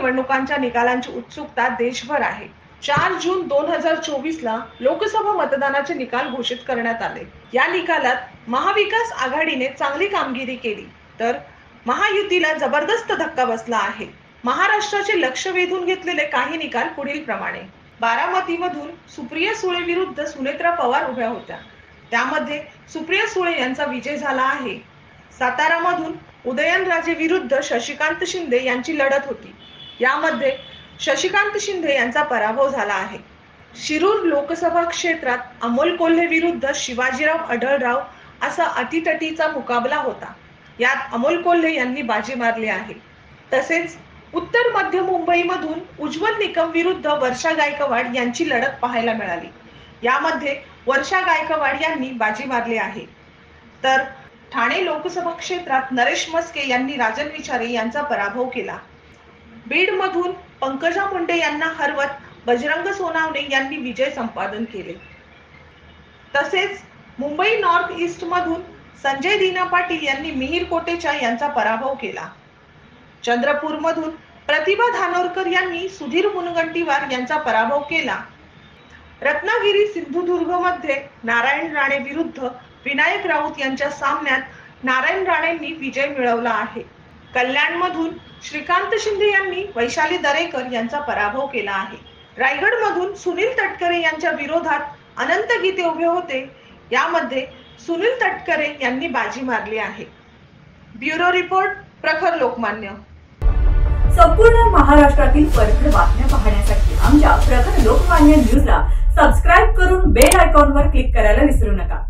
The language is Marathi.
निवडणुकांच्या निकालांची उत्सुकता देशभर आहे। 4 जून 2024 ला लोकसभा मतदानाचे निकाल घोषित करण्यात आले। या निकालात महाविकास आघाडीने चांगली कामगिरी केली तर महायुतीला जबरदस्त धक्का बसला आहे। महाराष्ट्राचे लक्ष वेधून घेतलेले काही निकाल पुढील प्रमाणे। बारामतीमधून सुप्रिया सुळे विरुद्ध सुनेत्रा पवार उभ्या होत्या, त्यामध्ये सुप्रिया सुळे यांचा विजय झाला आहे। सातारामधून उदयनराजे विरुद्ध शशिकांत शिंदे यांची लढत होती, यामध्ये शशिकांत शिंदे यांचा पराभव झाला आहे। शिरूर लोकसभा क्षेत्रात अमोल कोल्हे विरुद्ध शिवाजीराव आढळराव असा अटीतटीचा मुकाबला होता, यात अमोल कोल्हे यांनी बाजी मारली आहे। तसेच उत्तर मध्य मुंबईमधून उज्ज्वल निकम विरुद्ध वर्षा गायकवाड यांची लढत पाहायला मिळाली, यामध्ये वर्षा गायकवाड यांनी बाजी मारली आहे। तर ठाणे लोकसभा क्षेत्रात नरेश मस्के यांनी राजन विचारे यांचा पराभव केला। बीड मधून पंकजा मुंडे यांना हरवत बजरंग सोनावणे यांनी विजय संपादन केले। तसेच मुंबई नॉर्थ ईस्ट मधून संजय दीना पाटील यांनी मिहिर कोटेचा यांचा पराभव केला। चंद्रपूर मधून प्रतिभा धानोरकर यांनी सुधीर मुनगंटीवार यांचा पराभव केला। रत्नागिरी सिंधुदुर्ग मध्ये नारायण राणे विरुद्ध विनायक राऊत यांच्या सामन्यात नारायण राणेंनी विजय मिळवला आहे। कल्याण मधून श्रीकांत शिंदे यांनी वैशाली दरेकर यांचा पराभव केला आहे। रायगड मधून सुनील तटकरे यांच्या विरोधात अनंत गीते उभे होते, यामध्ये सुनील तटकरे यांनी बाजी मारली आहे। ब्युरो रिपोर्ट, प्रखर लोकमान्य। संपूर्ण महाराष्ट्रातील परखड बातम्या पाहण्यासाठी आमच्या प्रखर लोकमान्य न्यूजला सबस्क्राइब करून बेल आयकॉनवर क्लिक करायला विसरू नका।